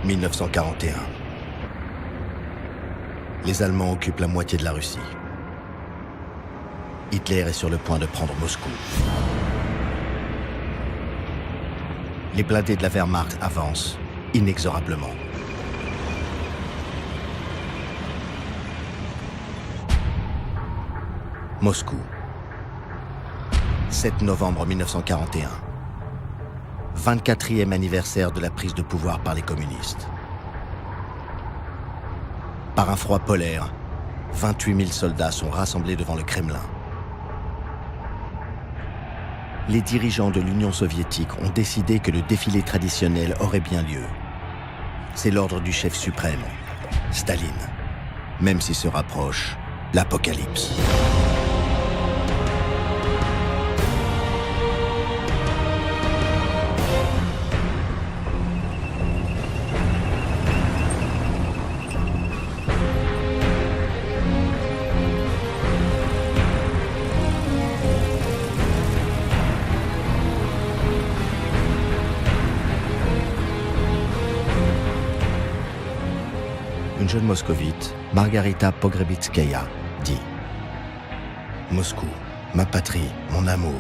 1941. Les Allemands occupent la moitié de la Russie. Hitler est sur le point de prendre Moscou. Les blindés de la Wehrmacht avancent inexorablement. Moscou. 7 novembre 1941. 24e anniversaire de la prise de pouvoir par les communistes. Par un froid polaire, 28 000 soldats sont rassemblés devant le Kremlin. Les dirigeants de l'Union soviétique ont décidé que le défilé traditionnel aurait bien lieu. C'est l'ordre du chef suprême, Staline, même si se rapproche l'apocalypse. Une jeune moscovite, Margarita Pogrebitskaya, dit « Moscou, ma patrie, mon amour,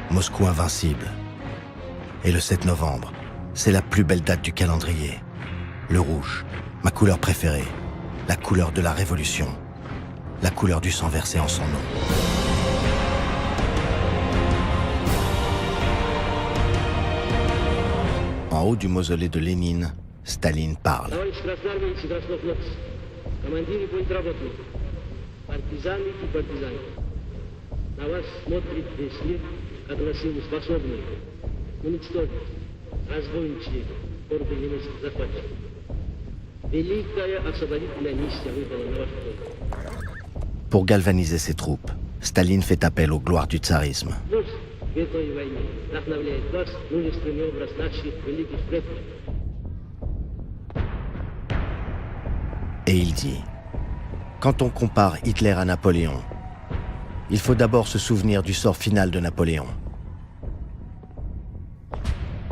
Moscou invincible. Et le 7 novembre, c'est la plus belle date du calendrier. Le rouge, ma couleur préférée, la couleur de la révolution, la couleur du sang versé en son nom. » En haut du mausolée de Lénine, Staline parle. Pour galvaniser ses troupes, Staline fait appel aux gloires du tsarisme. Et il dit, quand on compare Hitler à Napoléon, il faut d'abord se souvenir du sort final de Napoléon.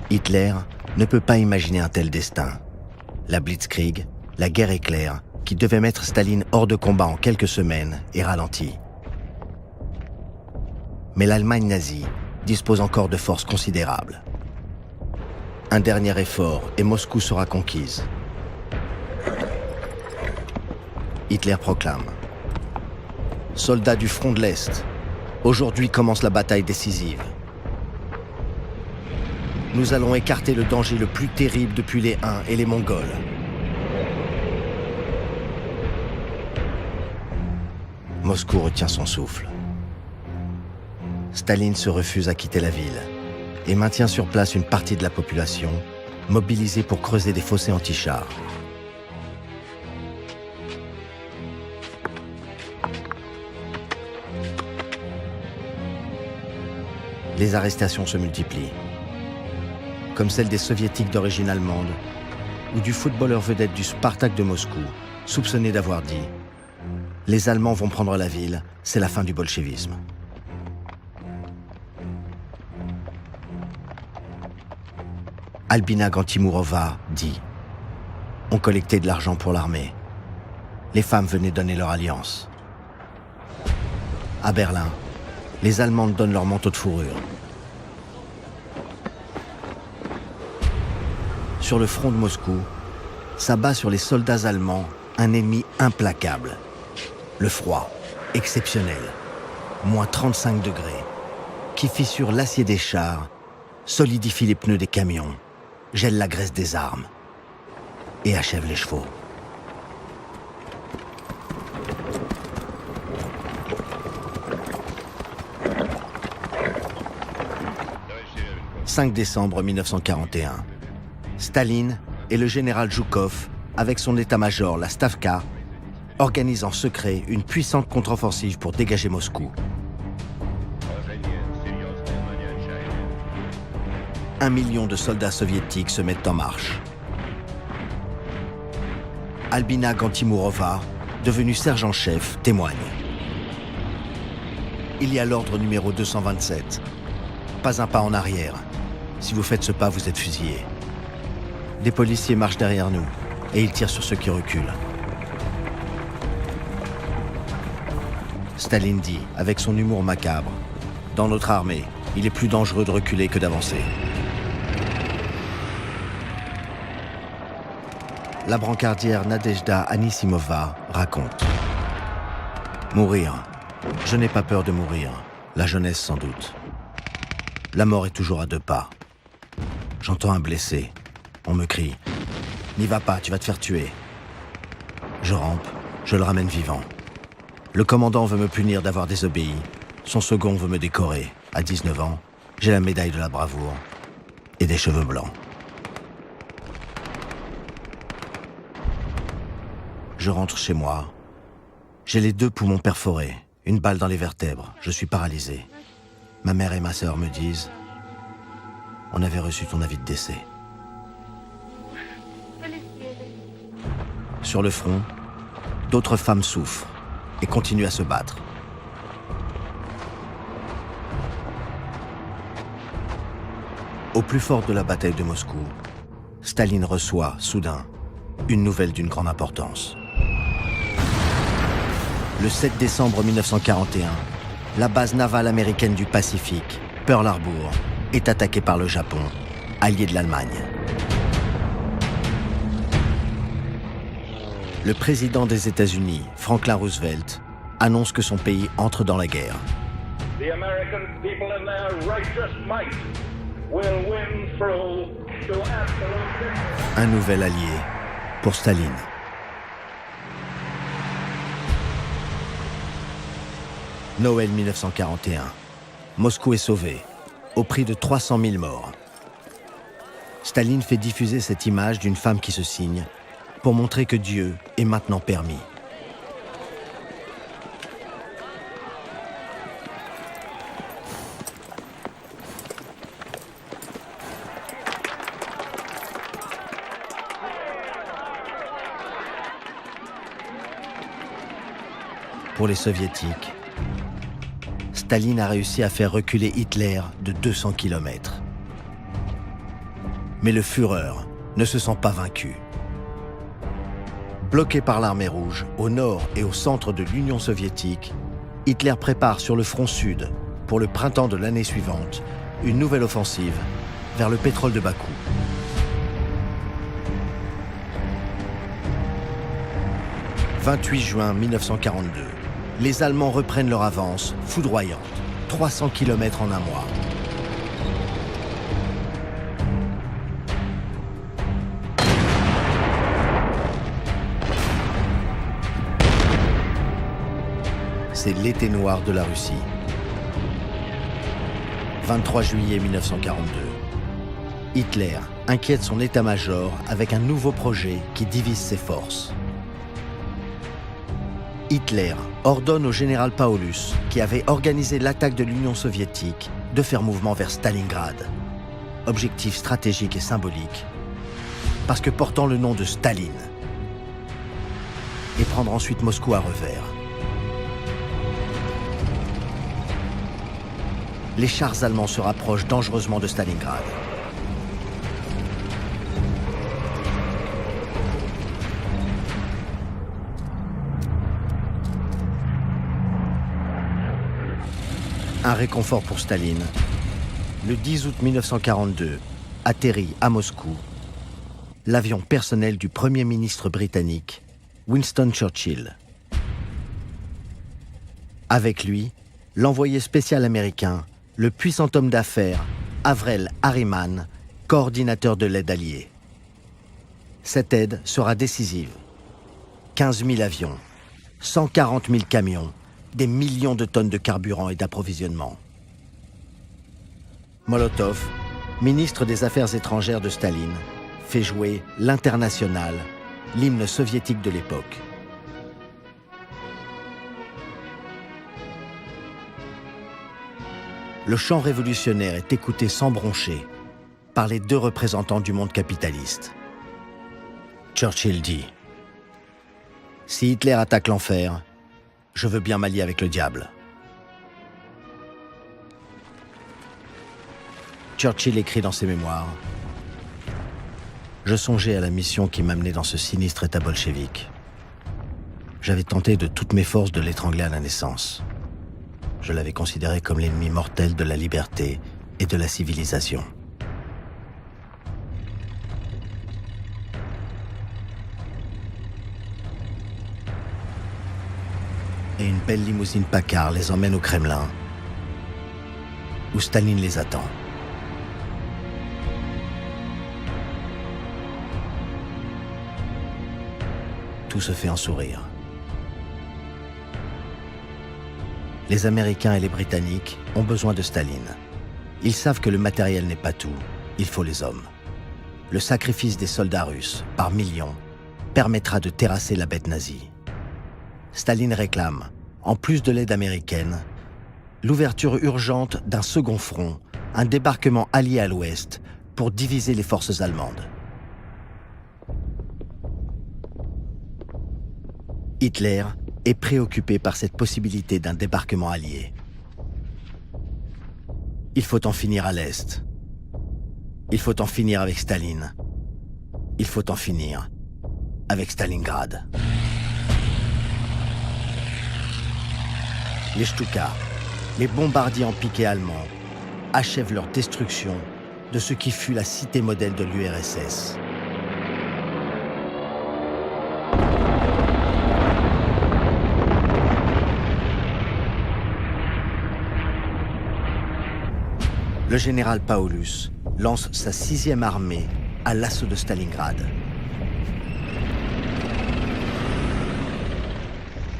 Hitler ne peut pas imaginer un tel destin. La Blitzkrieg, la guerre éclair, qui devait mettre Staline hors de combat en quelques semaines, est ralentie. Mais l'Allemagne nazie dispose encore de forces considérables. Un dernier effort et Moscou sera conquise. Hitler proclame « Soldats du front de l'Est, aujourd'hui commence la bataille décisive. Nous allons écarter le danger le plus terrible depuis les Huns et les Mongols. » Moscou retient son souffle. Staline se refuse à quitter la ville et maintient sur place une partie de la population, mobilisée pour creuser des fossés anti-chars. Les arrestations se multiplient, comme celle des soviétiques d'origine allemande ou du footballeur vedette du Spartak de Moscou, soupçonné d'avoir dit « Les Allemands vont prendre la ville, c'est la fin du bolchevisme ». Albina Gantimurova dit « On collectait de l'argent pour l'armée. Les femmes venaient donner leur alliance. » À Berlin, les Allemandes donnent leur manteau de fourrure. Sur le front de Moscou, s'abat sur les soldats allemands un ennemi implacable. Le froid, exceptionnel, moins 35 degrés, qui fissure l'acier des chars, solidifie les pneus des camions, gèle la graisse des armes et achève les chevaux. 5 décembre 1941. Staline et le général Zhukov, avec son état-major, la Stavka, organisent en secret une puissante contre-offensive pour dégager Moscou. 1 million de soldats soviétiques se mettent en marche. Albina Gantimurova, devenue sergent-chef, témoigne. Il y a l'ordre numéro 227. Pas un pas en arrière. Si vous faites ce pas, vous êtes fusillé. Des policiers marchent derrière nous et ils tirent sur ceux qui reculent. Staline dit, avec son humour macabre, « Dans notre armée, il est plus dangereux de reculer que d'avancer. » La brancardière Nadejda Anisimova raconte. « Mourir. Je n'ai pas peur de mourir. La jeunesse sans doute. La mort est toujours à 2 pas. J'entends un blessé. On me crie. N'y va pas, tu vas te faire tuer. Je rampe, je le ramène vivant. Le commandant veut me punir d'avoir désobéi. Son second veut me décorer. À 19 ans, j'ai la médaille de la bravoure et des cheveux blancs. Je rentre chez moi. J'ai les 2 poumons perforés, une balle dans les vertèbres. Je suis paralysé. Ma mère et ma sœur me disent « On avait reçu ton avis de décès. » Sur le front, d'autres femmes souffrent et continuent à se battre. Au plus fort de la bataille de Moscou, Staline reçoit, soudain, une nouvelle d'une grande importance. Le 7 décembre 1941, la base navale américaine du Pacifique, Pearl Harbor, est attaquée par le Japon, allié de l'Allemagne. Le président des États-Unis, Franklin Roosevelt, annonce que son pays entre dans la guerre. The American people in their righteous might will win through to absolute victory. Un nouvel allié pour Staline. Noël 1941. Moscou est sauvé, au prix de 300 000 morts. Staline fait diffuser cette image d'une femme qui se signe pour montrer que Dieu est maintenant permis. Pour les Soviétiques, Staline a réussi à faire reculer Hitler de 200 km. Mais le Führer ne se sent pas vaincu. Bloqué par l'armée rouge, au nord et au centre de l'Union soviétique, Hitler prépare sur le front sud, pour le printemps de l'année suivante, une nouvelle offensive vers le pétrole de Bakou. « 28 juin 1942. Les Allemands reprennent leur avance, foudroyante, 300 km en un mois. C'est l'été noir de la Russie. 23 juillet 1942. Hitler inquiète son état-major avec un nouveau projet qui divise ses forces. Hitler ordonne au général Paulus, qui avait organisé l'attaque de l'Union soviétique, de faire mouvement vers Stalingrad. Objectif stratégique et symbolique, parce que portant le nom de Staline. Et prendre ensuite Moscou à revers. Les chars allemands se rapprochent dangereusement de Stalingrad. Un réconfort pour Staline. Le 10 août 1942, atterrit à Moscou l'avion personnel du Premier ministre britannique, Winston Churchill. Avec lui, l'envoyé spécial américain, le puissant homme d'affaires Averell Harriman, coordinateur de l'aide alliée. Cette aide sera décisive. 15 000 avions, 140 000 camions, des millions de tonnes de carburant et d'approvisionnement. Molotov, ministre des Affaires étrangères de Staline, fait jouer l'Internationale, l'hymne soviétique de l'époque. Le chant révolutionnaire est écouté sans broncher par les 2 représentants du monde capitaliste. Churchill dit « Si Hitler attaque l'enfer, je veux bien m'allier avec le diable. » Churchill écrit dans ses mémoires je songeais à la mission qui m'amenait dans ce sinistre état bolchevique. J'avais tenté de toutes mes forces de l'étrangler à la naissance. Je l'avais considéré comme l'ennemi mortel de la liberté et de la civilisation. Et une belle limousine Packard les emmène au Kremlin, où Staline les attend. Tout se fait en sourire. Les Américains et les Britanniques ont besoin de Staline. Ils savent que le matériel n'est pas tout, il faut les hommes. Le sacrifice des soldats russes, par millions, permettra de terrasser la bête nazie. Staline réclame, en plus de l'aide américaine, l'ouverture urgente d'un second front, un débarquement allié à l'Ouest pour diviser les forces allemandes. Hitler est préoccupé par cette possibilité d'un débarquement allié. Il faut en finir à l'Est. Il faut en finir avec Staline. Il faut en finir avec Stalingrad. Les Stuka, les bombardiers en piqué allemands, achèvent leur destruction de ce qui fut la cité modèle de l'URSS. Le général Paulus lance sa 6e armée à l'assaut de Stalingrad.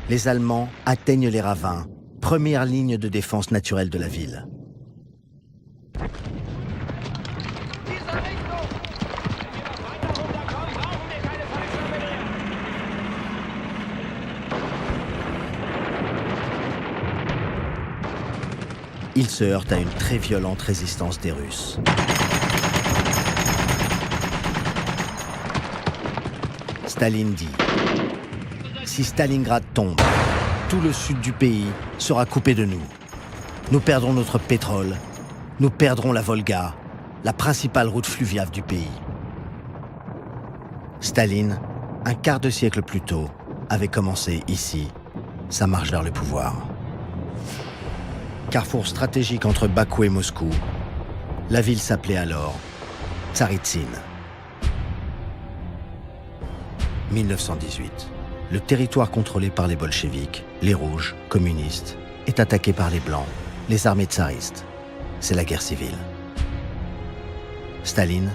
Les Allemands atteignent les ravins, première ligne de défense naturelle de la ville. Ils se heurtent à une très violente résistance des Russes. Staline dit: si Stalingrad tombe, tout le sud du pays sera coupé de nous. Nous perdrons notre pétrole, nous perdrons la Volga, la principale route fluviale du pays. Staline, un quart de siècle plus tôt, avait commencé ici sa marche vers le pouvoir. Carrefour stratégique entre Bakou et Moscou, la ville s'appelait alors Tsaritsyn. 1918. Le territoire contrôlé par les bolcheviks, les rouges, communistes, est attaqué par les blancs, les armées tsaristes. C'est la guerre civile. Staline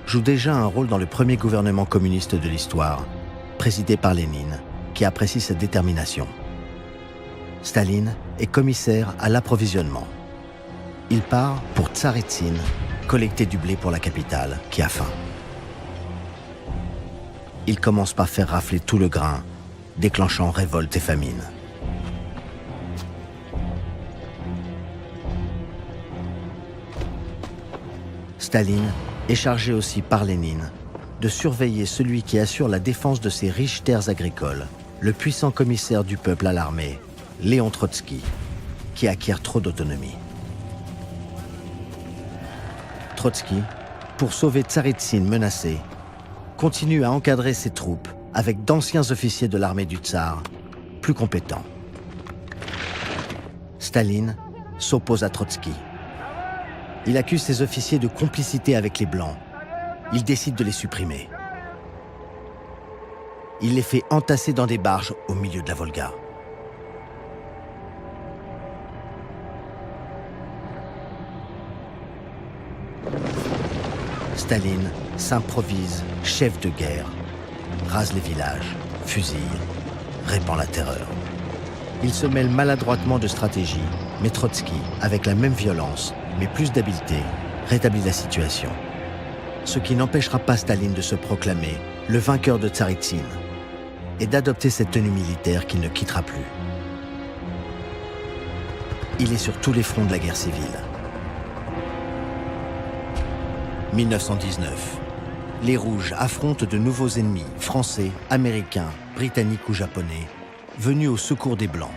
joue déjà un rôle dans le premier gouvernement communiste de l'histoire, présidé par Lénine, qui apprécie cette détermination. Staline est commissaire à l'approvisionnement. Il part pour Tsaritsyn collecter du blé pour la capitale, qui a faim. Il commence par faire rafler tout le grain, déclenchant révolte et famine. Staline est chargé aussi par Lénine de surveiller celui qui assure la défense de ses riches terres agricoles, le puissant commissaire du peuple à l'armée, Léon Trotsky, qui acquiert trop d'autonomie. Trotsky, pour sauver Tsaritsyn menacée, continue à encadrer ses troupes avec d'anciens officiers de l'armée du tsar, plus compétents. Staline s'oppose à Trotsky. Il accuse ses officiers de complicité avec les Blancs. Il décide de les supprimer. Il les fait entasser dans des barges au milieu de la Volga. Staline s'improvise chef de guerre, rase les villages, fusille, répand la terreur. Il se mêle maladroitement de stratégie, mais Trotsky, avec la même violence, mais plus d'habileté, rétablit la situation. Ce qui n'empêchera pas Staline de se proclamer le vainqueur de Tsaritsyn et d'adopter cette tenue militaire qu'il ne quittera plus. Il est sur tous les fronts de la guerre civile. 1919. Les Rouges affrontent de nouveaux ennemis, français, américains, britanniques ou japonais, venus au secours des Blancs.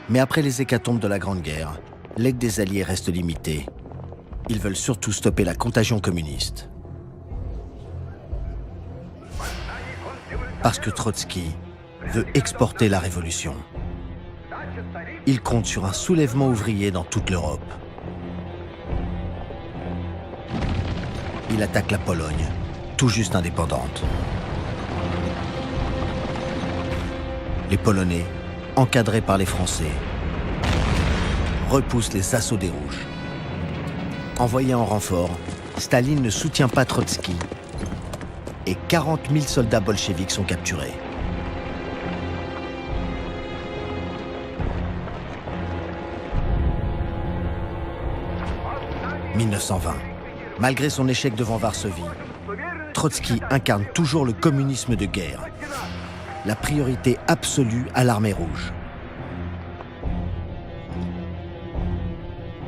Mais après les hécatombes de la Grande Guerre, l'aide des Alliés reste limitée. Ils veulent surtout stopper la contagion communiste. Parce que Trotsky veut exporter la révolution. Il compte sur un soulèvement ouvrier dans toute l'Europe. Il attaque la Pologne, tout juste indépendante. Les Polonais, encadrés par les Français, repoussent les assauts des Rouges. Envoyé en renfort, Staline ne soutient pas Trotsky et 40 000 soldats bolcheviks sont capturés. « 1920. Malgré son échec devant Varsovie, Trotsky incarne toujours le communisme de guerre, la priorité absolue à l'armée rouge.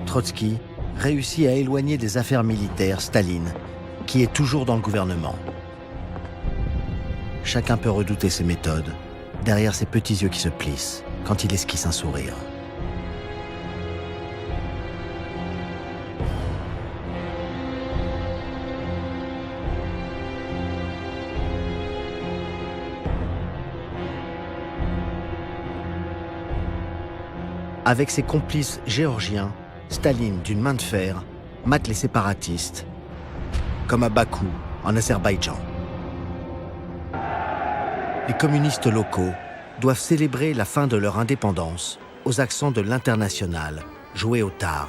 Trotsky réussit à éloigner des affaires militaires Staline, qui est toujours dans le gouvernement. Chacun peut redouter ses méthodes, derrière ses petits yeux qui se plissent, quand il esquisse un sourire. Avec ses complices géorgiens, Staline, d'une main de fer, mate les séparatistes, comme à Bakou, en Azerbaïdjan. Les communistes locaux doivent célébrer la fin de leur indépendance aux accents de l'international, joué au tar,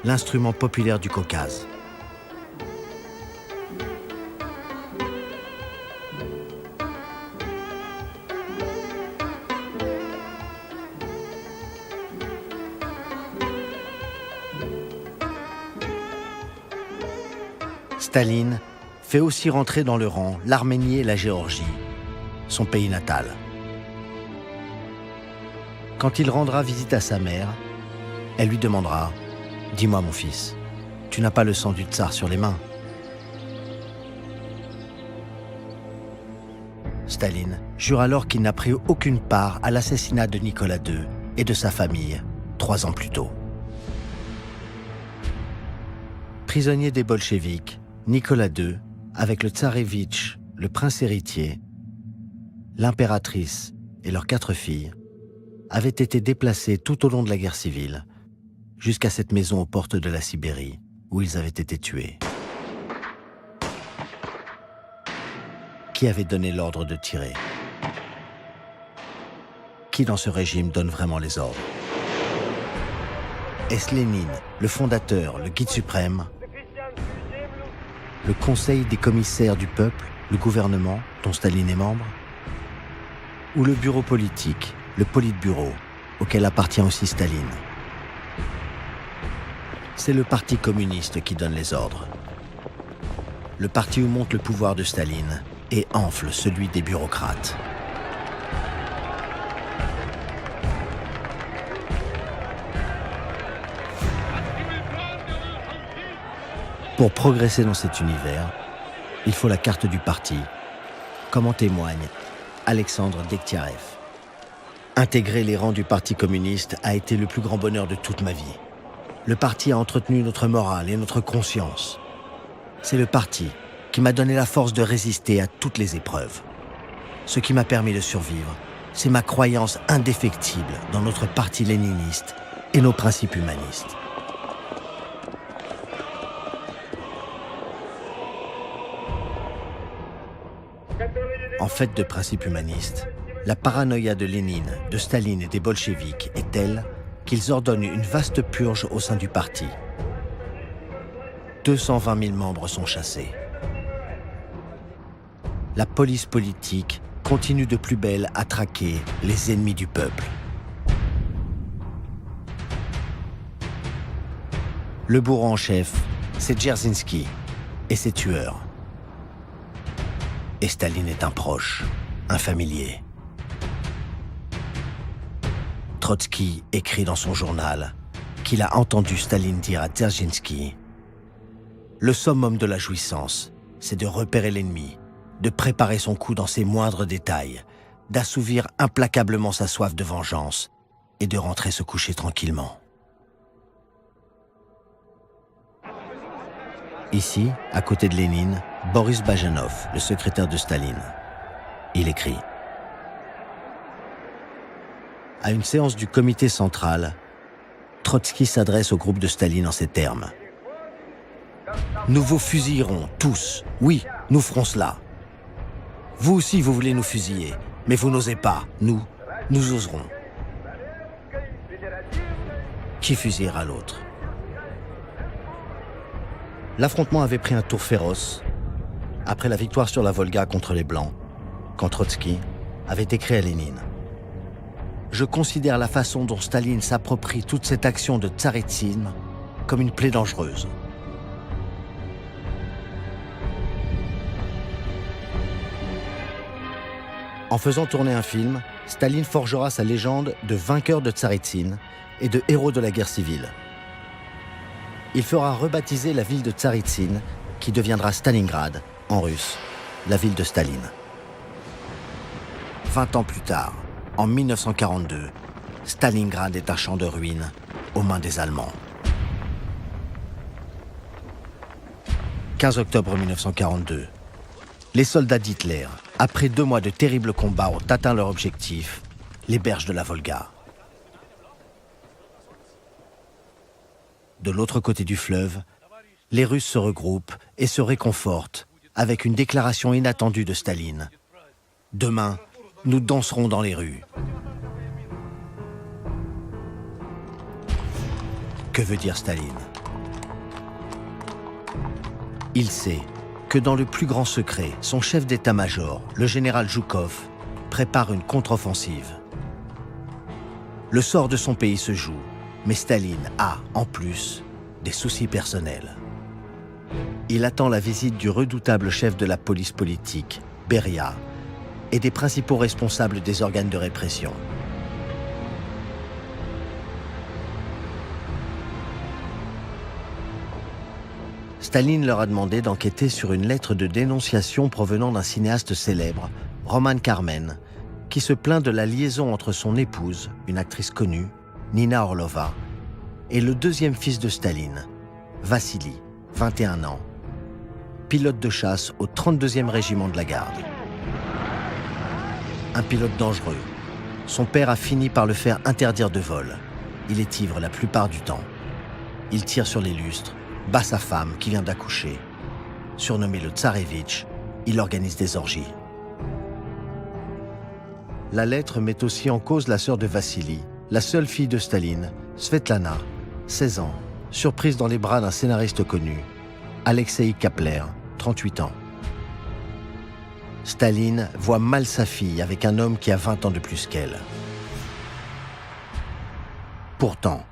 l'instrument populaire du Caucase. Staline fait aussi rentrer dans le rang l'Arménie et la Géorgie, son pays natal. Quand il rendra visite à sa mère, elle lui demandera « Dis-moi mon fils, tu n'as pas le sang du tsar sur les mains ?» Staline jure alors qu'il n'a pris aucune part à l'assassinat de Nicolas II et de sa famille 3 ans plus tôt. Prisonnier des bolcheviks, Nicolas II, avec le tsarévitch, le prince héritier, l'impératrice et leurs 4 filles, avaient été déplacés tout au long de la guerre civile, jusqu'à cette maison aux portes de la Sibérie, où ils avaient été tués. Qui avait donné l'ordre de tirer? Qui dans ce régime donne vraiment les ordres? Est-ce Lénine, le fondateur, le guide suprême? Le Conseil des commissaires du peuple, le gouvernement, dont Staline est membre? Ou le bureau politique, le Politburo, auquel appartient aussi Staline? C'est le Parti communiste qui donne les ordres. Le parti où monte le pouvoir de Staline et enfle celui des bureaucrates. Pour progresser dans cet univers, il faut la carte du parti, comme en témoigne Alexandre Dekhtiarev. Intégrer les rangs du Parti communiste a été le plus grand bonheur de toute ma vie. Le parti a entretenu notre morale et notre conscience. C'est le parti qui m'a donné la force de résister à toutes les épreuves. Ce qui m'a permis de survivre, c'est ma croyance indéfectible dans notre parti léniniste et nos principes humanistes. En fait de principes humanistes, la paranoïa de Lénine, de Staline et des bolcheviks est telle qu'ils ordonnent une vaste purge au sein du parti. 220 000 membres sont chassés. La police politique continue de plus belle à traquer les ennemis du peuple. Le bourreau en chef, c'est Dzerzhinsky et ses tueurs. Et Staline est un proche, un familier. Trotsky écrit dans son journal qu'il a entendu Staline dire à Dzerzhinsky « Le summum de la jouissance, c'est de repérer l'ennemi, de préparer son coup dans ses moindres détails, d'assouvir implacablement sa soif de vengeance et de rentrer se coucher tranquillement. » Ici, à côté de Lénine, Boris Bajanov, le secrétaire de Staline. Il écrit. À une séance du comité central, Trotsky s'adresse au groupe de Staline en ces termes. « Nous vous fusillerons, tous. Oui, nous ferons cela. Vous aussi, vous voulez nous fusiller, mais vous n'osez pas. Nous oserons. » Qui fusillera l'autre? L'affrontement avait pris un tour féroce après la victoire sur la Volga contre les Blancs, quand Trotsky avait écrit à Lénine. Je considère la façon dont Staline s'approprie toute cette action de tsaritsine comme une plaie dangereuse. En faisant tourner un film, Staline forgera sa légende de vainqueur de tsaritsine et de héros de la guerre civile. Il fera rebaptiser la ville de Tsaritsine, qui deviendra Stalingrad, en russe, la ville de Staline. 20 ans plus tard, en 1942, Stalingrad est un champ de ruines aux mains des Allemands. 15 octobre 1942, les soldats d'Hitler, après 2 mois de terribles combats, ont atteint leur objectif, les berges de la Volga. De l'autre côté du fleuve, les Russes se regroupent et se réconfortent avec une déclaration inattendue de Staline. « Demain, nous danserons dans les rues. » Que veut dire Staline? Il sait que dans le plus grand secret, son chef d'état-major, le général Zhukov, prépare une contre-offensive. Le sort de son pays se joue, mais Staline a, en plus, des soucis personnels. Il attend la visite du redoutable chef de la police politique, Beria, et des principaux responsables des organes de répression. Staline leur a demandé d'enquêter sur une lettre de dénonciation provenant d'un cinéaste célèbre, Roman Karmen, qui se plaint de la liaison entre son épouse, une actrice connue, Nina Orlova, et le deuxième fils de Staline, Vassili, 21 ans, pilote de chasse au 32e régiment de la garde. Un pilote dangereux. Son père a fini par le faire interdire de vol. Il est ivre la plupart du temps. Il tire sur les lustres, bat sa femme qui vient d'accoucher. Surnommé le Tsarevitch, il organise des orgies. La lettre met aussi en cause la sœur de Vassili, la seule fille de Staline, Svetlana, 16 ans, surprise dans les bras d'un scénariste connu, Alexei Kapler, 38 ans. Staline voit mal sa fille avec un homme qui a 20 ans de plus qu'elle. Pourtant,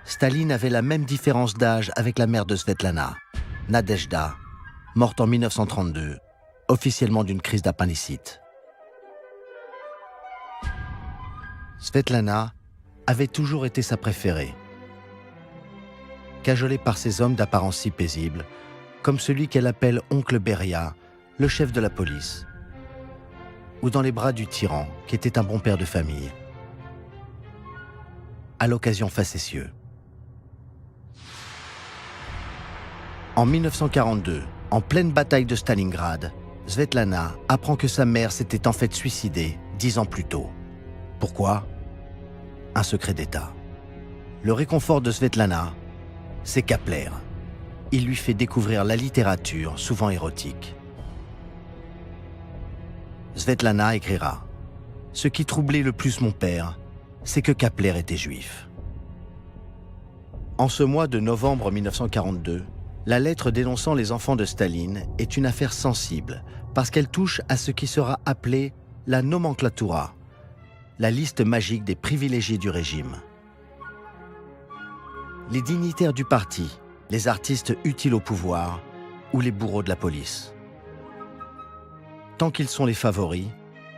Staline avait la même différence d'âge avec la mère de Svetlana, Nadejda, morte en 1932, officiellement d'une crise d'appendicite. Svetlana avait toujours été sa préférée. Cajolée par ces hommes d'apparence si paisible, comme celui qu'elle appelle oncle Beria, le chef de la police, ou dans les bras du tyran, qui était un bon père de famille. À l'occasion facétieux. En 1942, en pleine bataille de Stalingrad, Svetlana apprend que sa mère s'était en fait suicidée 10 ans plus tôt. Pourquoi? Un secret d'État. Le réconfort de Svetlana, c'est Kapler. Il lui fait découvrir la littérature, souvent érotique. Svetlana écrira « Ce qui troublait le plus mon père, c'est que Kapler était juif. » En ce mois de novembre 1942, la lettre dénonçant les enfants de Staline est une affaire sensible parce qu'elle touche à ce qui sera appelé la nomenclatura, la liste magique des privilégiés du régime. Les dignitaires du parti, les artistes utiles au pouvoir ou les bourreaux de la police. Tant qu'ils sont les favoris,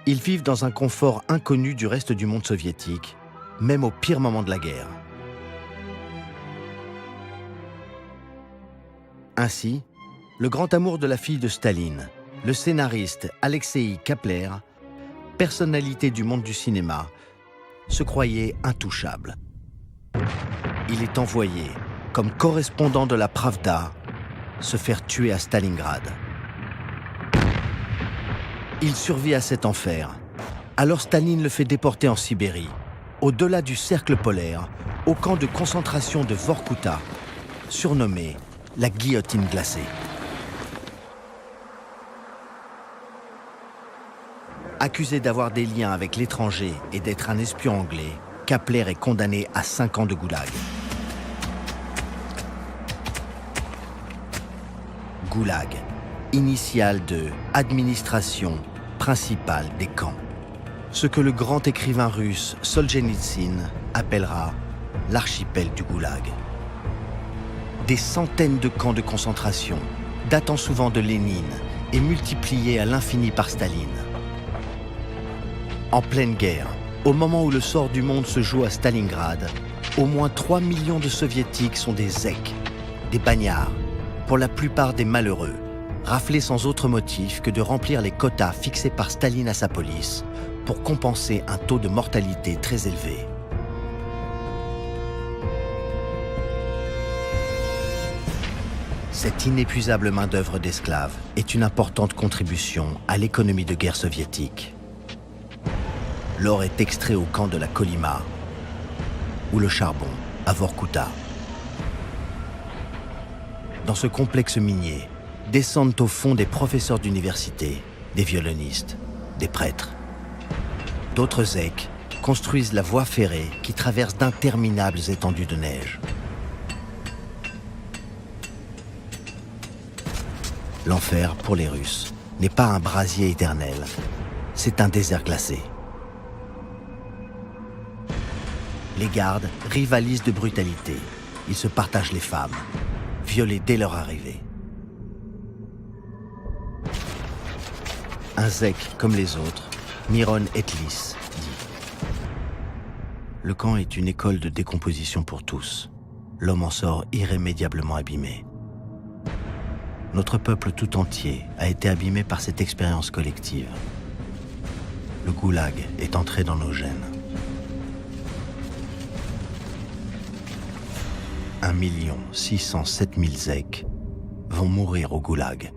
ils vivent dans un confort inconnu du reste du monde soviétique, même au pire moment de la guerre. Ainsi, le grand amour de la fille de Staline, le scénariste Alexei Kapler, personnalité du monde du cinéma, se croyait intouchable. Il est envoyé, comme correspondant de la Pravda, se faire tuer à Stalingrad. Il survit à cet enfer. Alors Staline le fait déporter en Sibérie, au-delà du cercle polaire, au camp de concentration de Vorkuta, surnommé la guillotine glacée. Accusé d'avoir des liens avec l'étranger et d'être un espion anglais, Kapler est condamné à 5 ans de goulag. Goulag, initiale de administration principale des camps. Ce que le grand écrivain russe Solzhenitsyn appellera l'archipel du goulag. Des centaines de camps de concentration, datant souvent de Lénine et multipliés à l'infini par Staline. En pleine guerre, au moment où le sort du monde se joue à Stalingrad, au moins 3 millions de soviétiques sont des zèques, des bagnards, pour la plupart des malheureux, raflés sans autre motif que de remplir les quotas fixés par Staline à sa police pour compenser un taux de mortalité très élevé. Cette inépuisable main-d'œuvre d'esclaves est une importante contribution à l'économie de guerre soviétique. L'or est extrait au camp de la Kolyma ou le charbon à Vorkuta. Dans ce complexe minier, descendent au fond des professeurs d'université, des violonistes, des prêtres. D'autres zèques construisent la voie ferrée qui traverse d'interminables étendues de neige. L'enfer, pour les Russes, n'est pas un brasier éternel, c'est un désert glacé. Les gardes rivalisent de brutalité. Ils se partagent les femmes, violées dès leur arrivée. Un zèque comme les autres, Miron Etlis, dit « Le camp est une école de décomposition pour tous. L'homme en sort irrémédiablement abîmé. Notre peuple tout entier a été abîmé par cette expérience collective. Le goulag est entré dans nos gènes. 1 607 000 zèques vont mourir au goulag. »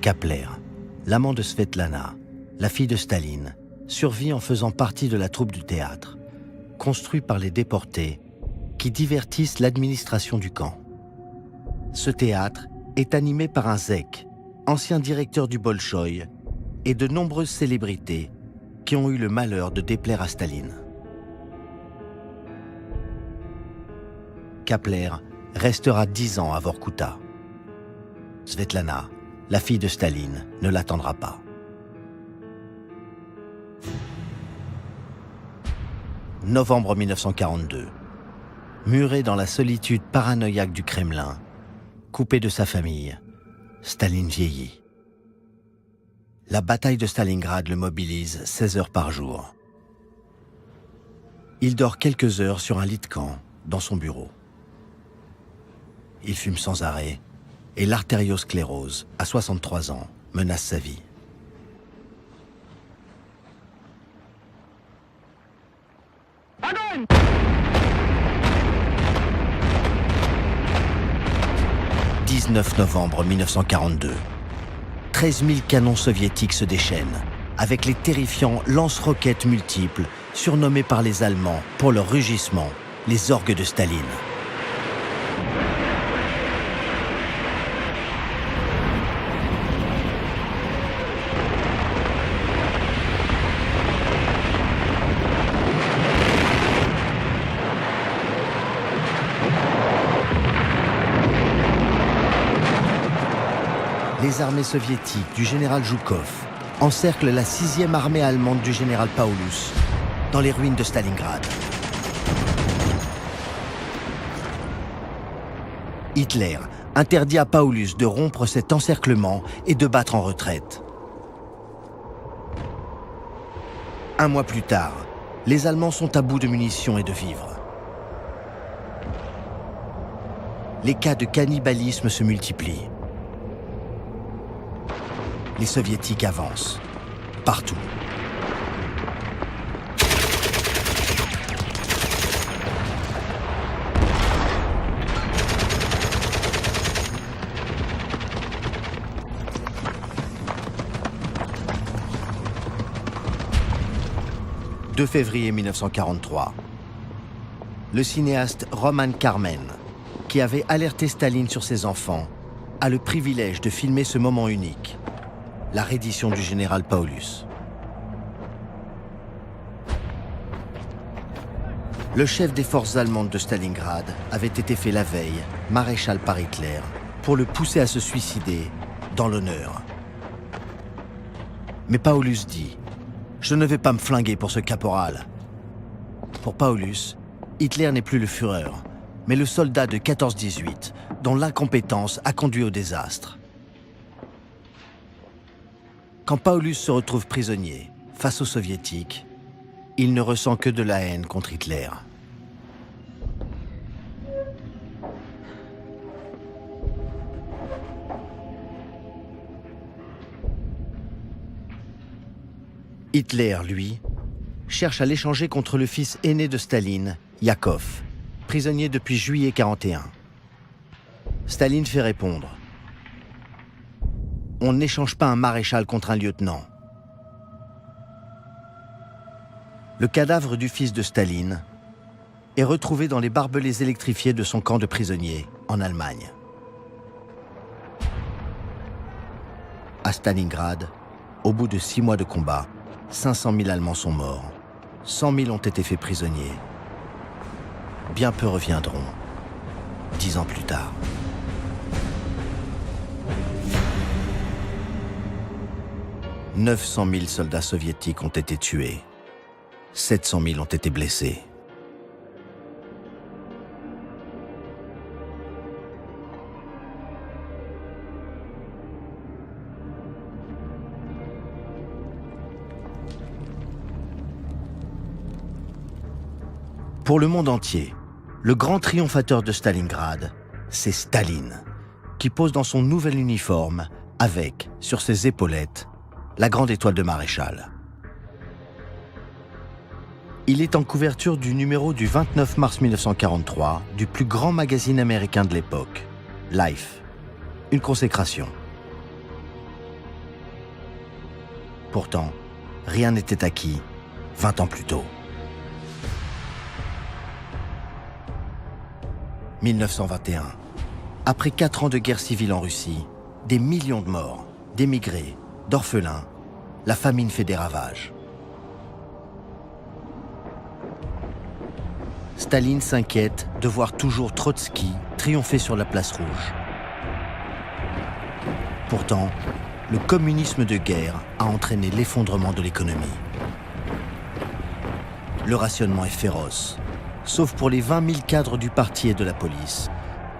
Kapler, l'amant de Svetlana, la fille de Staline, survit en faisant partie de la troupe du théâtre, construit par les déportés qui divertissent l'administration du camp. Ce théâtre est animé par un zèque, ancien directeur du Bolchoï, et de nombreuses célébrités qui ont eu le malheur de déplaire à Staline. Kapler restera 10 ans à Vorkuta. Svetlana, la fille de Staline, ne l'attendra pas. Novembre 1942. Muré dans la solitude paranoïaque du Kremlin, coupé de sa famille, Staline vieillit. La bataille de Stalingrad le mobilise 16 heures par jour. Il dort quelques heures sur un lit de camp dans son bureau. Il fume sans arrêt et l'artériosclérose, à 63 ans, menace sa vie. Again! 19 novembre 1942. 13 000 canons soviétiques se déchaînent, avec les terrifiants lance-roquettes multiples, surnommés par les Allemands, pour leur rugissement, les orgues de Staline. Les armées soviétiques du général Zhukov encerclent la 6e armée allemande du général Paulus dans les ruines de Stalingrad. Hitler interdit à Paulus de rompre cet encerclement et de battre en retraite. Un mois plus tard, les Allemands sont à bout de munitions et de vivres. Les cas de cannibalisme se multiplient. Les Soviétiques avancent, partout. 2 février 1943. Le cinéaste Roman Karmen, qui avait alerté Staline sur ses enfants, a le privilège de filmer ce moment unique, la reddition du général Paulus. Le chef des forces allemandes de Stalingrad avait été fait la veille maréchal par Hitler pour le pousser à se suicider dans l'honneur. Mais Paulus dit « Je ne vais pas me flinguer pour ce caporal ». Pour Paulus, Hitler n'est plus le Führer, mais le soldat de 14-18 dont l'incompétence a conduit au désastre. Quand Paulus se retrouve prisonnier face aux Soviétiques, il ne ressent que de la haine contre Hitler. Hitler, lui, cherche à l'échanger contre le fils aîné de Staline, Yakov, prisonnier depuis juillet 1941. Staline fait répondre « On n'échange pas un maréchal contre un lieutenant ». Le cadavre du fils de Staline est retrouvé dans les barbelés électrifiés de son camp de prisonniers en Allemagne. À Stalingrad, au bout de 6 mois de combat, 500 000 Allemands sont morts, 100 000 ont été faits prisonniers. Bien peu reviendront, 10 ans plus tard. « 900 000 soldats soviétiques ont été tués. 700 000 ont été blessés. » Pour le monde entier, le grand triomphateur de Stalingrad, c'est Staline, qui pose dans son nouvel uniforme avec, sur ses épaulettes, la grande étoile de maréchal. Il est en couverture du numéro du 29 mars 1943 du plus grand magazine américain de l'époque, Life, une consécration. Pourtant, rien n'était acquis 20 ans plus tôt. 1921. Après 4 ans de guerre civile en Russie, des millions de morts, d'émigrés, d'orphelins, la famine fait des ravages. Staline s'inquiète de voir toujours Trotsky triompher sur la place rouge. Pourtant, le communisme de guerre a entraîné l'effondrement de l'économie. Le rationnement est féroce, sauf pour les 20 000 cadres du parti et de la police,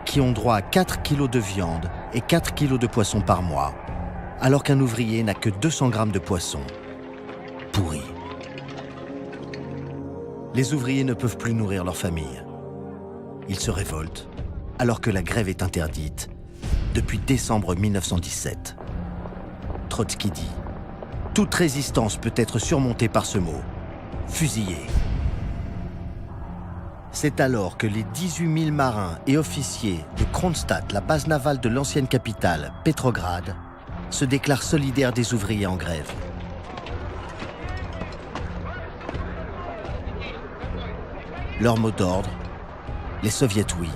qui ont droit à 4 kilos de viande et 4 kilos de poisson par mois, alors qu'un ouvrier n'a que 200 grammes de poisson, pourri. Les ouvriers ne peuvent plus nourrir leur famille. Ils se révoltent, alors que la grève est interdite depuis décembre 1917. Trotsky dit « Toute résistance peut être surmontée par ce mot, fusillé ». C'est alors que les 18 000 marins et officiers de Kronstadt, la base navale de l'ancienne capitale, Petrograd, se déclarent solidaires des ouvriers en grève. Leur mot d'ordre, les soviets oui,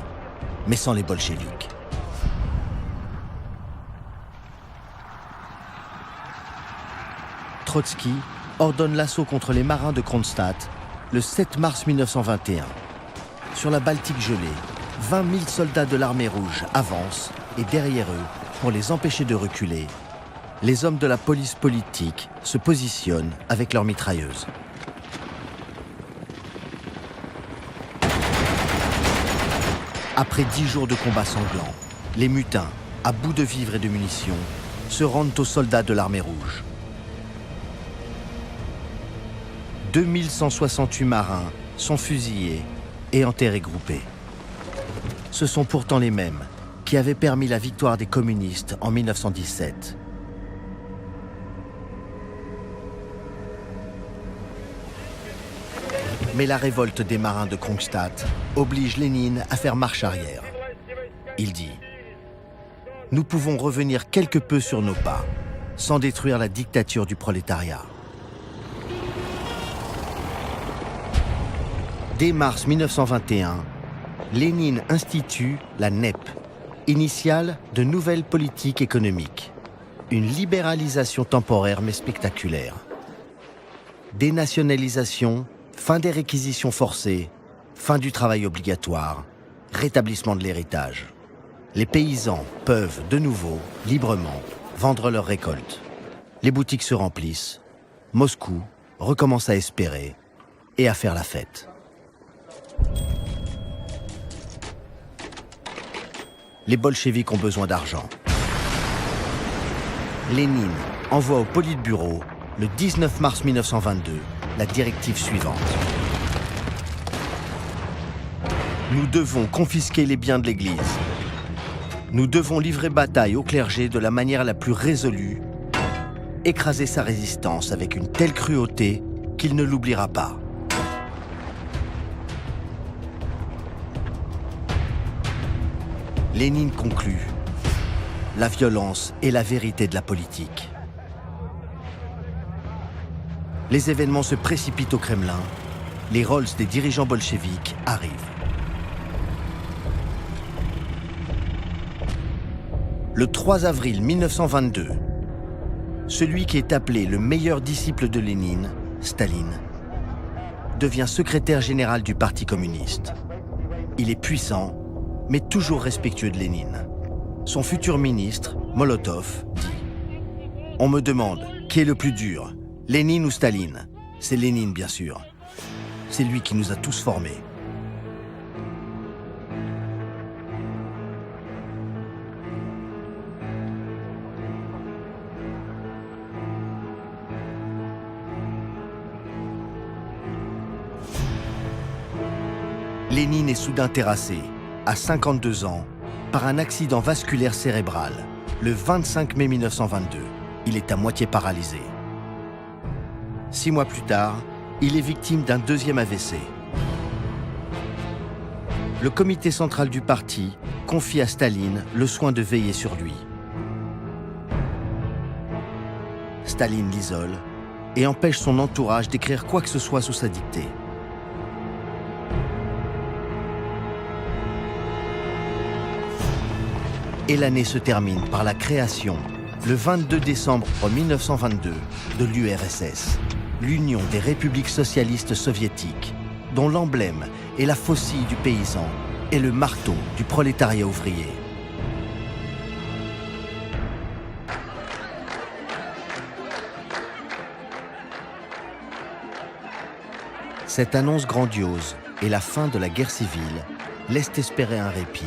mais sans les bolcheviks. Trotsky ordonne l'assaut contre les marins de Kronstadt le 7 mars 1921. Sur la Baltique gelée, 20 000 soldats de l'armée rouge avancent et derrière eux, pour les empêcher de reculer, les hommes de la police politique se positionnent avec leurs mitrailleuses. Après 10 jours de combats sanglants, les mutins, à bout de vivres et de munitions, se rendent aux soldats de l'armée rouge. 2168 marins sont fusillés et enterrés groupés. Ce sont pourtant les mêmes qui avaient permis la victoire des communistes en 1917. Mais la révolte des marins de Kronstadt oblige Lénine à faire marche arrière. Il dit « Nous pouvons revenir quelque peu sur nos pas, sans détruire la dictature du prolétariat. » Dès mars 1921, Lénine institue la NEP, initiale de nouvelles politiques économiques. Une libéralisation temporaire mais spectaculaire. Dénationalisation, fin des réquisitions forcées, fin du travail obligatoire, rétablissement de l'héritage. Les paysans peuvent de nouveau, librement, vendre leurs récoltes. Les boutiques se remplissent. Moscou recommence à espérer et à faire la fête. Les bolcheviks ont besoin d'argent. Lénine envoie au Politburo, le 19 mars 1922, la directive suivante. Nous devons confisquer les biens de l'Église. Nous devons livrer bataille au clergé de la manière la plus résolue, écraser sa résistance avec une telle cruauté qu'il ne l'oubliera pas. Lénine conclut: la violence est la vérité de la politique. Les événements se précipitent au Kremlin. Les Rolls des dirigeants bolcheviques arrivent. Le 3 avril 1922, celui qui est appelé le meilleur disciple de Lénine, Staline, devient secrétaire général du Parti communiste. Il est puissant, mais toujours respectueux de Lénine. Son futur ministre, Molotov, dit « On me demande qui est le plus dur, Lénine ou Staline ? C'est Lénine, bien sûr. C'est lui qui nous a tous formés. » Lénine est soudain terrassé, à 52 ans, par un accident vasculaire cérébral, le 25 mai 1922. Il est à moitié paralysé. 6 mois plus tard, il est victime d'un deuxième AVC. Le comité central du parti confie à Staline le soin de veiller sur lui. Staline l'isole et empêche son entourage d'écrire quoi que ce soit sous sa dictée. Et l'année se termine par la création, le 22 décembre 1922, de l'URSS, l'Union des républiques socialistes soviétiques, dont l'emblème est la faucille du paysan et le marteau du prolétariat ouvrier. Cette annonce grandiose et la fin de la guerre civile laissent espérer un répit.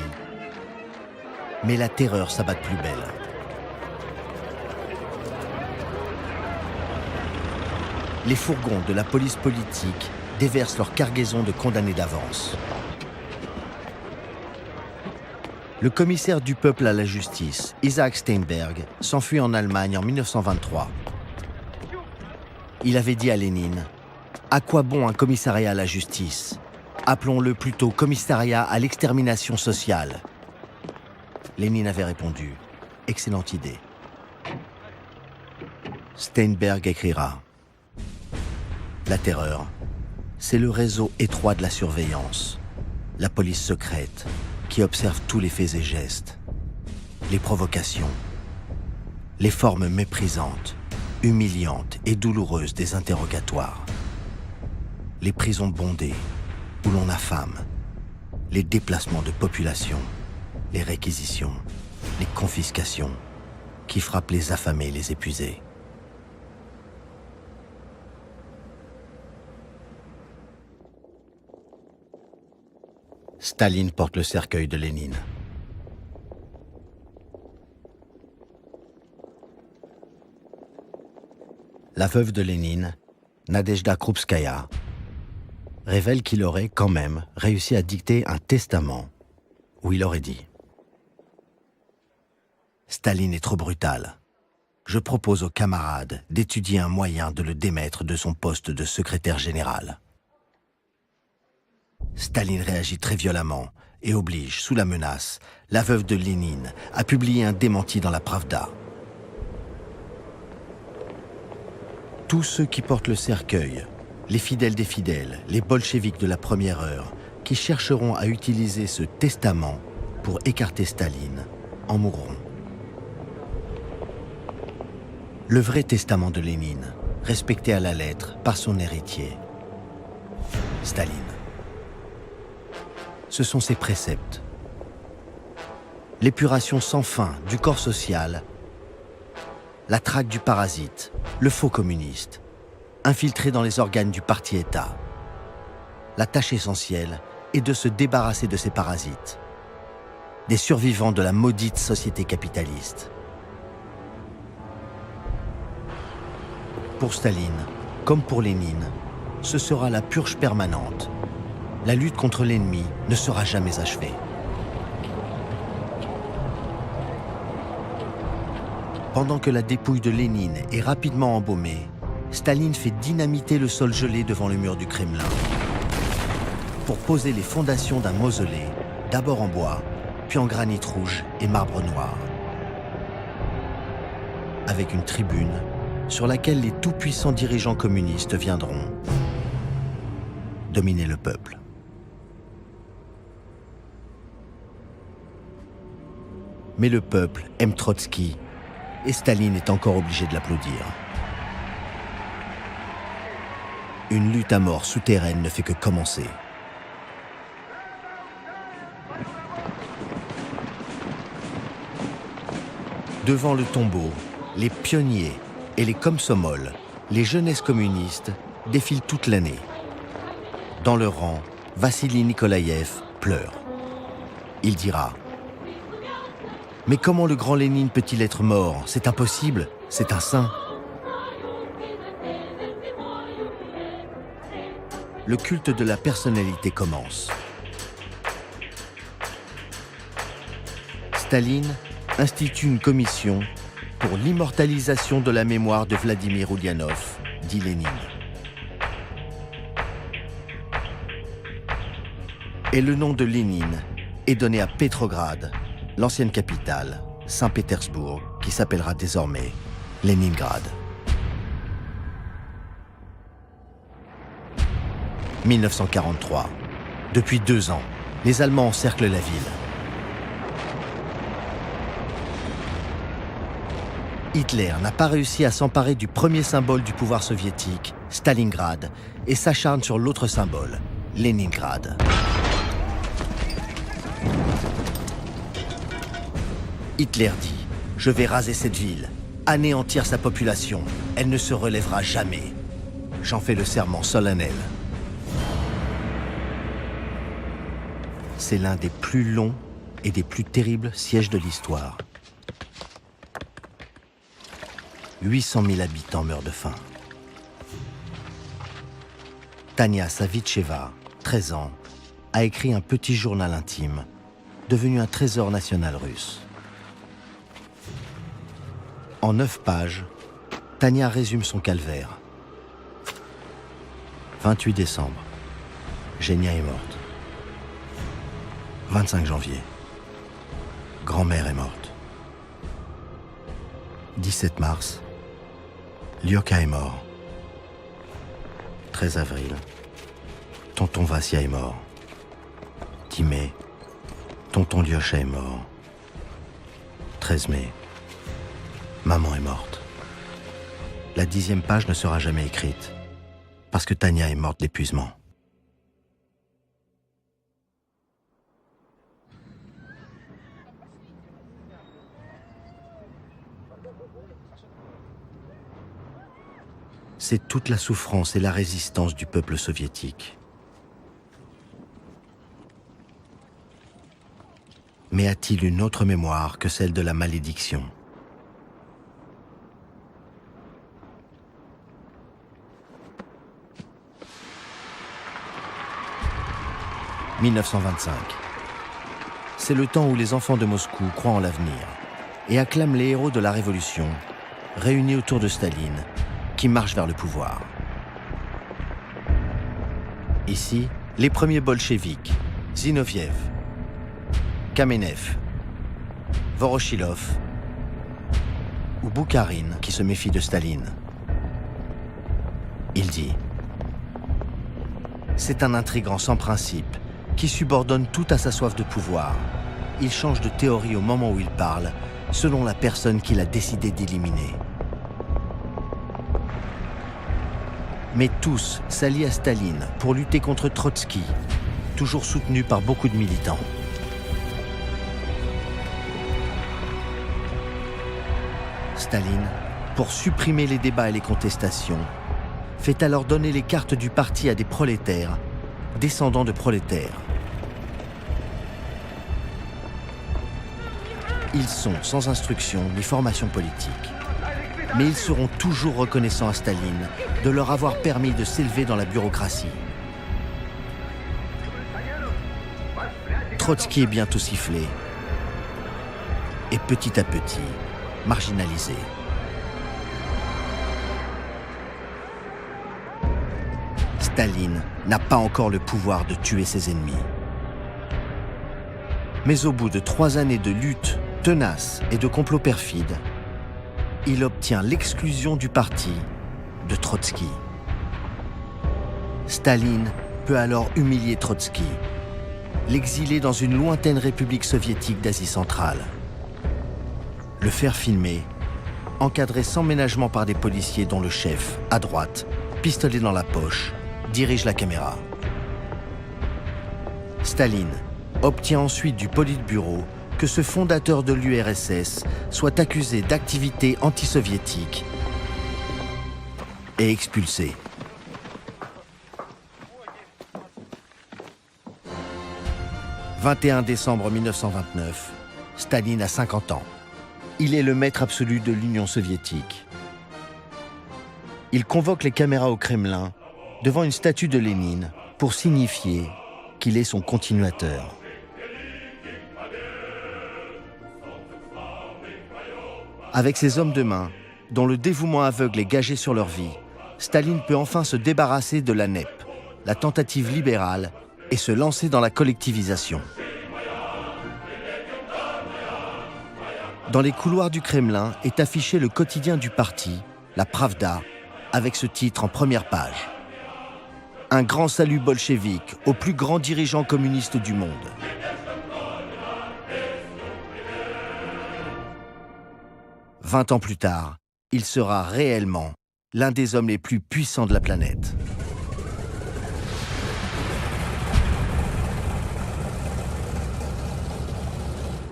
Mais la terreur s'abat de plus belle. Les fourgons de la police politique déversent leur cargaison de condamnés d'avance. Le commissaire du peuple à la justice, Isaac Steinberg, s'enfuit en Allemagne en 1923. Il avait dit à Lénine « À quoi bon un commissariat à la justice ? Appelons-le plutôt commissariat à l'extermination sociale. » Lénine avait répondu « Excellente idée ». Steinberg écrira « La terreur, c'est le réseau étroit de la surveillance, la police secrète qui observe tous les faits et gestes, les provocations, les formes méprisantes, humiliantes et douloureuses des interrogatoires, les prisons bondées où l'on affame, les déplacements de population, les réquisitions, les confiscations qui frappent les affamés et les épuisés. Staline porte le cercueil de Lénine. La veuve de Lénine, Nadejda Krupskaya, révèle qu'il aurait quand même réussi à dicter un testament où il aurait dit « Staline est trop brutal. Je propose aux camarades d'étudier un moyen de le démettre de son poste de secrétaire général. » Staline réagit très violemment et oblige, sous la menace, la veuve de Lénine à publier un démenti dans la Pravda. Tous ceux qui portent le cercueil, les fidèles des fidèles, les bolcheviks de la première heure, qui chercheront à utiliser ce testament pour écarter Staline, en mourront. Le vrai testament de Lénine, respecté à la lettre par son héritier, Staline. Ce sont ses préceptes. L'épuration sans fin du corps social, la traque du parasite, le faux communiste, infiltré dans les organes du parti-État. La tâche essentielle est de se débarrasser de ces parasites, des survivants de la maudite société capitaliste. Pour Staline, comme pour Lénine, ce sera la purge permanente. La lutte contre l'ennemi ne sera jamais achevée. Pendant que la dépouille de Lénine est rapidement embaumée, Staline fait dynamiter le sol gelé devant le mur du Kremlin pour poser les fondations d'un mausolée, d'abord en bois, puis en granit rouge et marbre noir, avec une tribune sur laquelle les tout-puissants dirigeants communistes viendront dominer le peuple. Mais le peuple aime Trotsky et Staline est encore obligé de l'applaudir. Une lutte à mort souterraine ne fait que commencer. Devant le tombeau, les pionniers et les komsomols, les jeunesses communistes, défilent toute l'année. Dans leur rang, Vassili Nikolaïev pleure. Il dira « Mais comment le grand Lénine peut-il être mort? C'est impossible, c'est un saint. » Le culte de la personnalité commence. Staline institue une commission pour l'immortalisation de la mémoire de Vladimir Ulyanov, dit Lénine. Et le nom de Lénine est donné à Pétrograd, l'ancienne capitale, Saint-Pétersbourg, qui s'appellera désormais Léningrad. 1943. Depuis 2 ans, les Allemands encerclent la ville. Hitler n'a pas réussi à s'emparer du premier symbole du pouvoir soviétique, Stalingrad, et s'acharne sur l'autre symbole, Léningrad. Hitler dit « Je vais raser cette ville, anéantir sa population, elle ne se relèvera jamais. J'en fais le serment solennel. » C'est l'un des plus longs et des plus terribles sièges de l'histoire. 800 000 habitants meurent de faim. Tania Savitcheva, 13 ans, a écrit un petit journal intime, devenu un trésor national russe. En 9 pages, Tania résume son calvaire. 28 décembre, Genia est morte. 25 janvier, grand-mère est morte. 17 mars, Lyoka est mort. 13 avril, tonton Vassia est mort. 10 mai, tonton Lyosha est mort. 13 mai, maman est morte. La 10e page ne sera jamais écrite, parce que Tania est morte d'épuisement. C'est toute la souffrance et la résistance du peuple soviétique. Mais a-t-il une autre mémoire que celle de la malédiction ? « 1925. C'est le temps où les enfants de Moscou croient en l'avenir et acclament les héros de la Révolution, réunis autour de Staline, qui marche vers le pouvoir. Ici, les premiers bolcheviks, Zinoviev, Kamenev, Voroshilov ou Boukharine qui se méfie de Staline. Il dit C'est un intrigant sans principe qui subordonne tout à sa soif de pouvoir. Il change de théorie au moment où il parle, selon la personne qu'il a décidé d'éliminer. Mais tous s'allient à Staline pour lutter contre Trotsky, toujours soutenu par beaucoup de militants. Staline, pour supprimer les débats et les contestations, fait alors donner les cartes du parti à des prolétaires, descendants de prolétaires. Ils sont sans instruction ni formation politique, mais ils seront toujours reconnaissants à Staline de leur avoir permis de s'élever dans la bureaucratie. Trotsky est bientôt sifflé et petit à petit marginalisé. Staline n'a pas encore le pouvoir de tuer ses ennemis. Mais au bout de 3 années de lutte tenace et de complot perfide, il obtient l'exclusion du parti de Trotsky. Staline peut alors humilier Trotsky, l'exiler dans une lointaine république soviétique d'Asie centrale, le faire filmer, encadré sans ménagement par des policiers dont le chef, à droite, pistolet dans la poche, dirige la caméra. Staline obtient ensuite du Politburo que ce fondateur de l'URSS soit accusé d'activité anti-soviétique et expulsé. « 21 décembre 1929, Staline a 50 ans. Il est le maître absolu de l'Union soviétique. Il convoque les caméras au Kremlin devant une statue de Lénine pour signifier qu'il est son continuateur. Avec ses hommes de main, dont le dévouement aveugle est gagé sur leur vie, Staline peut enfin se débarrasser de la NEP, la tentative libérale, et se lancer dans la collectivisation. Dans les couloirs du Kremlin est affiché le quotidien du parti, la Pravda, avec ce titre en première page. Un grand salut bolchevique aux plus grands dirigeants communistes du monde. « 20 ans plus tard, il sera réellement l'un des hommes les plus puissants de la planète. »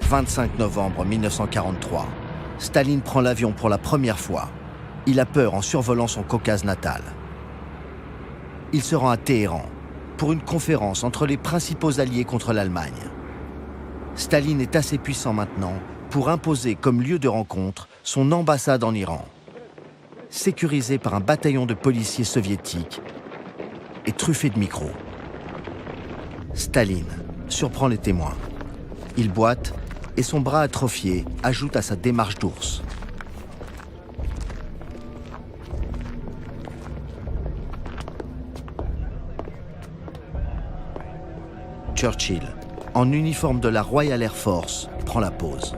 « 25 novembre 1943, Staline prend l'avion pour la première fois. Il a peur en survolant son Caucase natal. Il se rend à Téhéran pour une conférence entre les principaux alliés contre l'Allemagne. Staline est assez puissant maintenant pour imposer comme lieu de rencontre son ambassade en Iran, sécurisée par un bataillon de policiers soviétiques et truffé de micros. Staline surprend les témoins. Il boite et son bras atrophié ajoute à sa démarche d'ours. Churchill, en uniforme de la Royal Air Force, prend la pose.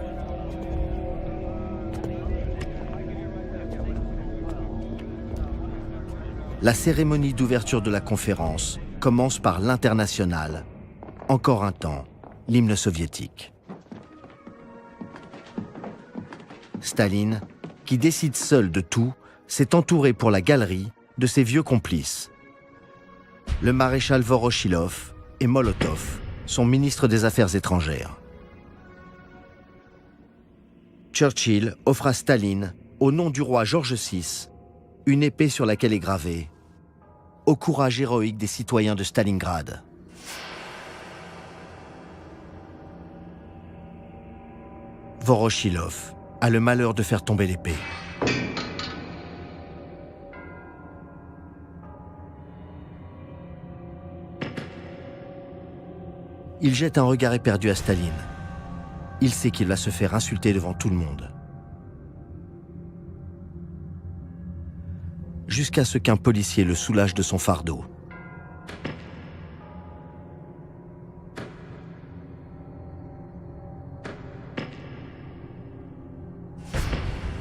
La cérémonie d'ouverture de la conférence commence par l'Internationale, encore un temps, l'hymne soviétique. Staline, qui décide seul de tout, s'est entouré pour la galerie de ses vieux complices. Le maréchal Vorochilov et Molotov, son ministre des Affaires étrangères. Churchill offre à Staline, au nom du roi George VI, une épée sur laquelle est gravé « Au courage héroïque des citoyens de Stalingrad ». Vorochilov a le malheur de faire tomber l'épée. Il jette un regard éperdu à Staline. Il sait qu'il va se faire insulter devant tout le monde. Jusqu'à ce qu'un policier le soulage de son fardeau.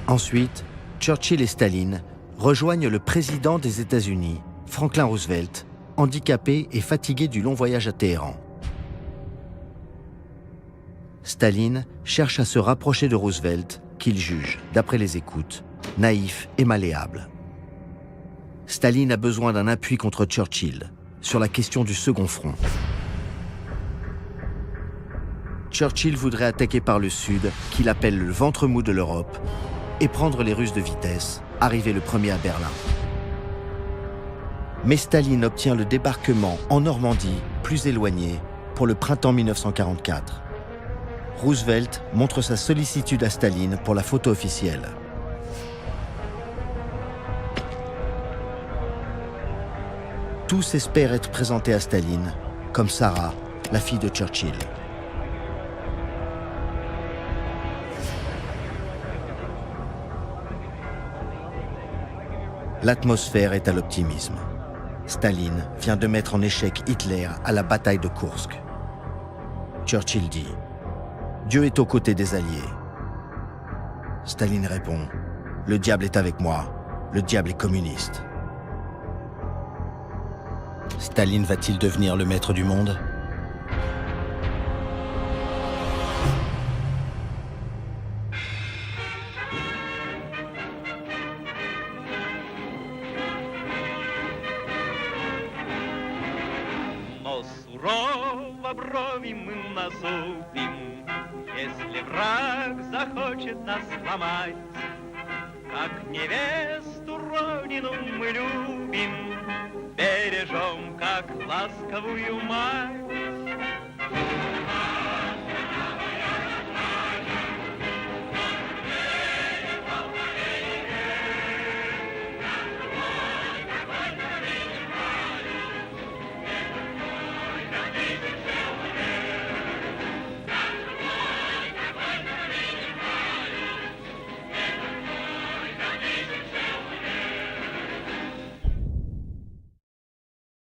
Ensuite, Churchill et Staline rejoignent le président des États-Unis, Franklin Roosevelt, handicapé et fatigué du long voyage à Téhéran. Staline cherche à se rapprocher de Roosevelt, qu'il juge, d'après les écoutes, naïf et malléable. Staline a besoin d'un appui contre Churchill sur la question du second front. Churchill voudrait attaquer par le sud, qu'il appelle le ventre mou de l'Europe, et prendre les Russes de vitesse, arriver le premier à Berlin. Mais Staline obtient le débarquement en Normandie, plus éloigné, pour le printemps 1944. Roosevelt montre sa sollicitude à Staline pour la photo officielle. Tous espèrent être présentés à Staline, comme Sarah, la fille de Churchill. L'atmosphère est à l'optimisme. Staline vient de mettre en échec Hitler à la bataille de Koursk. Churchill dit « Dieu est aux côtés des Alliés ». Staline répond « Le diable est avec moi, le diable est communiste ». Staline va-t-il devenir le maître du monde ? Но сурово брови мы насупим, если враг захочет нас сломать. Как невесту родину мы любим, бережем, как ласковую мать.